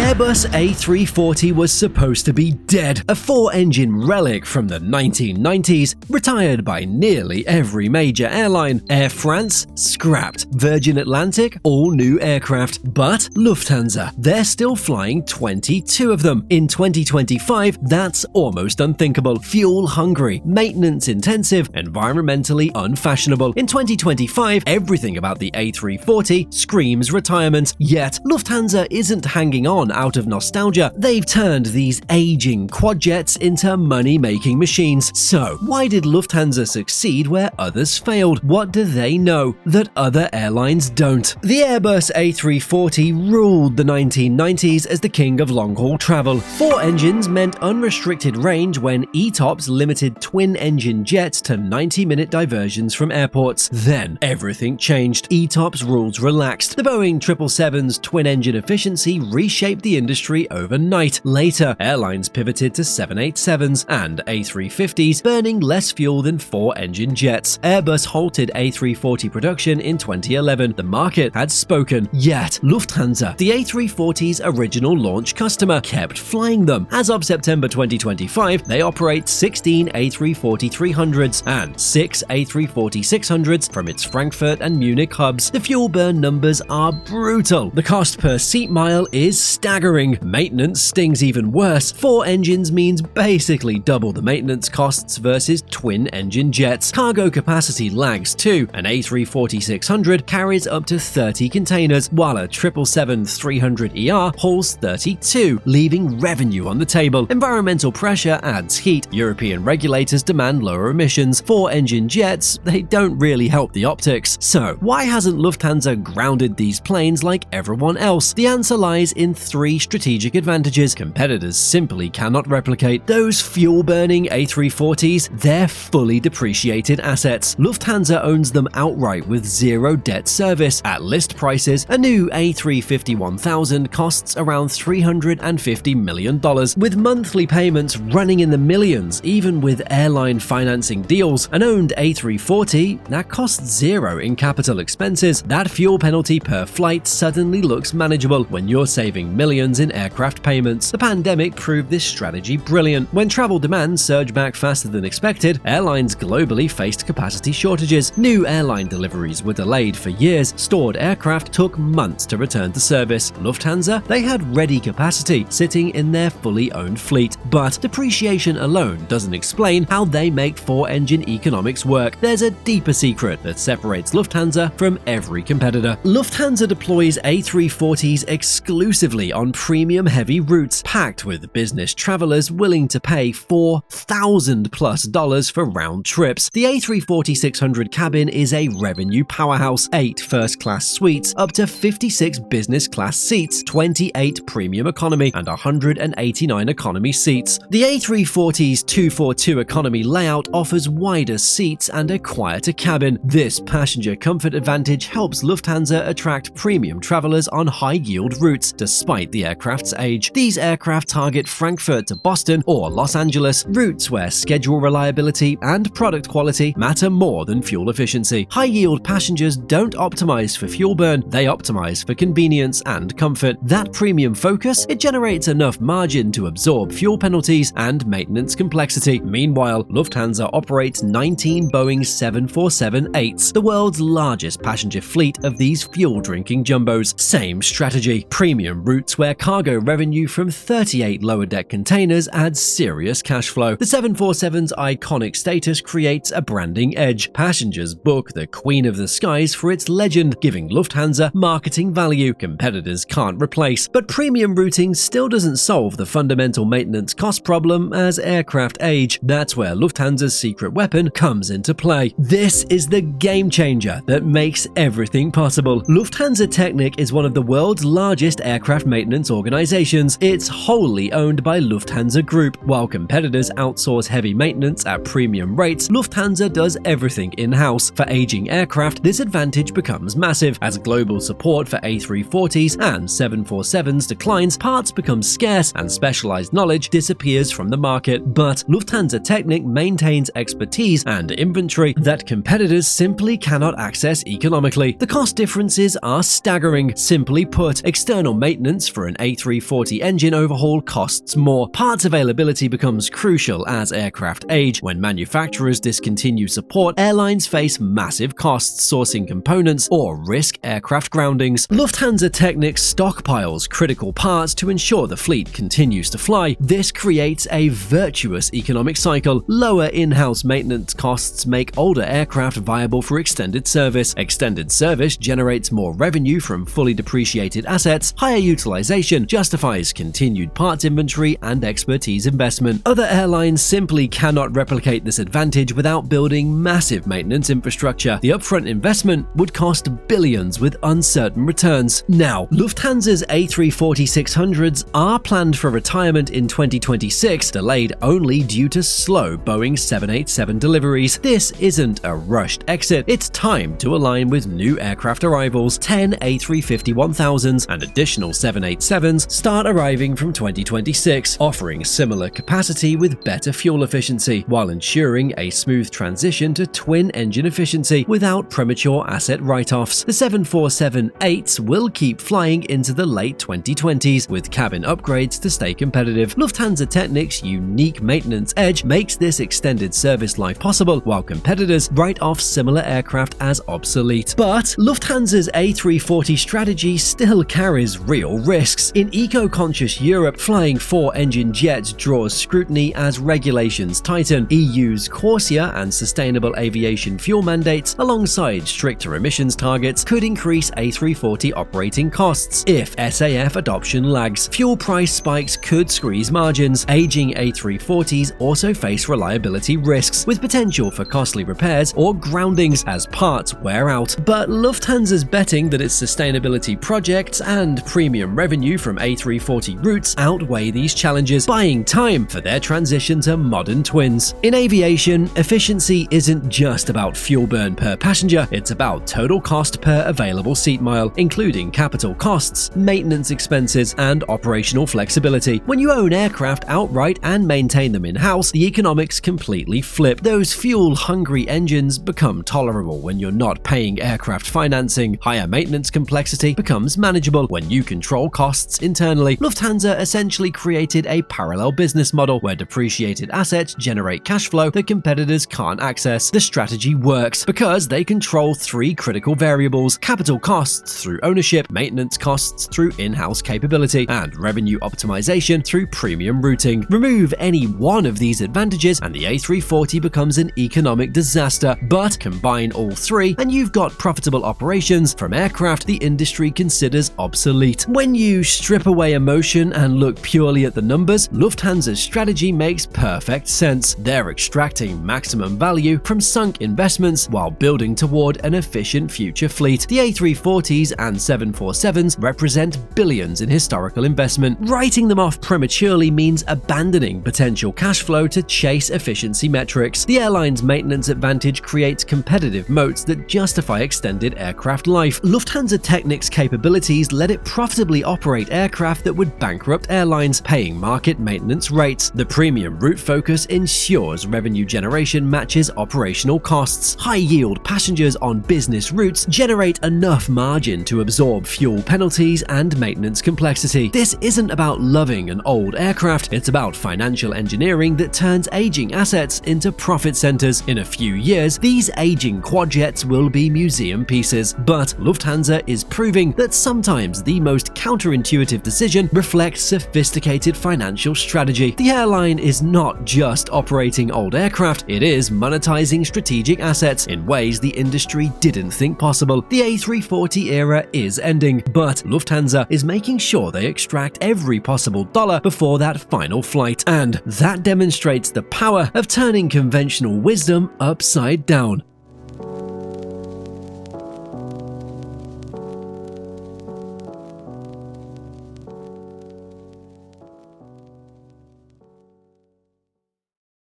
Airbus A340 was supposed to be dead, a four-engine relic from the 1990s, retired by nearly every major airline. Air France, scrapped. Virgin Atlantic, all new aircraft. But Lufthansa, they're still flying 22 of them. In 2025, that's almost unthinkable. Fuel-hungry, maintenance-intensive, environmentally unfashionable. In 2025, everything about the A340 screams retirement. Yet, Lufthansa isn't hanging on out of nostalgia. They've turned these aging quadjets into money-making machines. So, why did Lufthansa succeed where others failed? What do they know that other airlines don't? The Airbus A340 ruled the 1990s as the king of long-haul travel. Four engines meant unrestricted range when ETOPS limited twin-engine jets to 90-minute diversions from airports. Then, everything changed. ETOPS rules relaxed. The Boeing 777's twin-engine efficiency reshaped the industry overnight. Later, airlines pivoted to 787s and A350s, burning less fuel than four-engine jets. Airbus halted A340 production in 2011. The market had spoken. Yet, Lufthansa, the A340's original launch customer, kept flying them. As of September 2025, they operate 16 A340-300s and 6 A340-600s from its Frankfurt and Munich hubs. The fuel burn numbers are brutal. The cost per seat mile is staggering. Maintenance stings even worse. Four engines means basically double the maintenance costs versus twin-engine jets. Cargo capacity lags too. An A340-600 carries up to 30 containers, while a 777-300ER hauls 32, leaving revenue on the table. Environmental pressure adds heat. European regulators demand lower emissions. Four-engine jets, they don't really help the optics. So, why hasn't Lufthansa grounded these planes like everyone else? The answer lies in three strategic advantages competitors simply cannot replicate. Those fuel-burning A340s, they're fully depreciated assets. Lufthansa owns them outright with zero debt service. At list prices, a new A350-1000 costs around $350 million, with monthly payments running in the millions, even with airline financing deals. An owned A340, that costs zero in capital expenses. That fuel penalty per flight suddenly looks manageable when you're saving millions in aircraft payments. The pandemic proved this strategy brilliant. When travel demand surged back faster than expected, airlines globally faced capacity shortages. New airline deliveries were delayed for years. Stored aircraft took months to return to service. Lufthansa, they had ready capacity sitting in their fully owned fleet. But depreciation alone doesn't explain how they make four-engine economics work. There's a deeper secret that separates Lufthansa from every competitor. Lufthansa deploys A340s exclusively on premium-heavy routes, packed with business travelers willing to pay $4,000+ for round trips. The A340-600 cabin is a revenue powerhouse. 8 first-class suites, up to 56 business-class seats, 28 premium economy, and 189 economy seats. The A340's 242 economy layout offers wider seats and a quieter cabin. This passenger comfort advantage helps Lufthansa attract premium travelers on high-yield routes, despite the aircraft's age. These aircraft target Frankfurt to Boston or Los Angeles, routes where schedule reliability and product quality matter more than fuel efficiency. High-yield passengers don't optimize for fuel burn, they optimize for convenience and comfort. That premium focus, it generates enough margin to absorb fuel penalties and maintenance complexity. Meanwhile, Lufthansa operates 19 Boeing 747-8s, the world's largest passenger fleet of these fuel-drinking jumbos. Same strategy. Premium routes where cargo revenue from 38 lower-deck containers adds serious cash flow. The 747's iconic status creates a branding edge. Passengers book the Queen of the Skies for its legend, giving Lufthansa marketing value competitors can't replace. But premium routing still doesn't solve the fundamental maintenance cost problem as aircraft age. That's where Lufthansa's secret weapon comes into play. This is the game changer that makes everything possible. Lufthansa Technik is one of the world's largest aircraft maintenance organizations. It's wholly owned by Lufthansa Group. While competitors outsource heavy maintenance at premium rates, Lufthansa does everything in-house. For aging aircraft, this advantage becomes massive. As global support for A340s and 747s declines, parts become scarce and specialized knowledge disappears from the market. But Lufthansa Technik maintains expertise and inventory that competitors simply cannot access economically. The cost differences are staggering. Simply put, external maintenance for an A340 engine overhaul costs more. Parts availability becomes crucial as aircraft age. When manufacturers discontinue support, airlines face massive costs sourcing components or risk aircraft groundings. Lufthansa Technik stockpiles critical parts to ensure the fleet continues to fly. This creates a virtuous economic cycle. Lower in-house maintenance costs make older aircraft viable for extended service. Extended service generates more revenue from fully depreciated assets. Higher utilization justifies continued parts inventory and expertise investment. Other airlines simply cannot replicate this advantage without building massive maintenance infrastructure. The upfront investment would cost billions with uncertain returns. Now, Lufthansa's A340-600s are planned for retirement in 2026, delayed only due to slow Boeing 787 deliveries. This isn't a rushed exit. It's time to align with new aircraft arrivals. 10 A350-1000s and additional 787s start arriving from 2026, offering similar capacity with better fuel efficiency, while ensuring a smooth transition to twin-engine efficiency without premature asset write-offs. The 747-8s will keep flying into the late 2020s, with cabin upgrades to stay competitive. Lufthansa Technik's unique maintenance edge makes this extended service life possible, while competitors write off similar aircraft as obsolete. But Lufthansa's A340 strategy still carries real risks. In eco-conscious Europe, flying four-engine jets draws scrutiny as regulations tighten. EU's CORSIA and sustainable aviation fuel mandates, alongside stricter emissions targets, could increase A340 operating costs. If SAF adoption lags, fuel price spikes could squeeze margins. Aging A340s also face reliability risks, with potential for costly repairs or groundings as parts wear out. But Lufthansa's betting that its sustainability projects and premium revenue from A340 routes outweigh these challenges, buying time for their transition to modern twins. In aviation, efficiency isn't just about fuel burn per passenger, it's about total cost per available seat mile, including capital costs, maintenance expenses, and operational flexibility. When you own aircraft outright and maintain them in-house, the economics completely flip. Those fuel-hungry engines become tolerable when you're not paying aircraft financing. Higher maintenance complexity becomes manageable when you control costs internally. Lufthansa essentially created a parallel business model where depreciated assets generate cash flow that competitors can't access. The strategy works because they control three critical variables: capital costs through ownership, maintenance costs through in-house capability, and revenue optimization through premium routing. Remove any one of these advantages and the A340 becomes an economic disaster, but combine all three and you've got profitable operations from aircraft the industry considers obsolete. When you strip away emotion and look purely at the numbers, Lufthansa's strategy makes perfect sense. They're extracting maximum value from sunk investments while building toward an efficient future fleet. The A340s and 747s represent billions in historical investment. Writing them off prematurely means abandoning potential cash flow to chase efficiency metrics. The airline's maintenance advantage creates competitive moats that justify extended aircraft life. Lufthansa Technik's capabilities let it profitably operate aircraft that would bankrupt airlines, paying market maintenance rates. The premium route focus ensures revenue generation matches operational costs. High-yield passengers on business routes generate enough margin to absorb fuel penalties and maintenance complexity. This isn't about loving an old aircraft, it's about financial engineering that turns aging assets into profit centers. In a few years, these aging quadjets will be museum pieces, but Lufthansa is proving that sometimes the most counterintuitive decision reflects sophisticated financial strategy. The airline is not just operating old aircraft, it is monetizing strategic assets in ways the industry didn't think possible. The A340 era is ending, but Lufthansa is making sure they extract every possible dollar before that final flight, and that demonstrates the power of turning conventional wisdom upside down.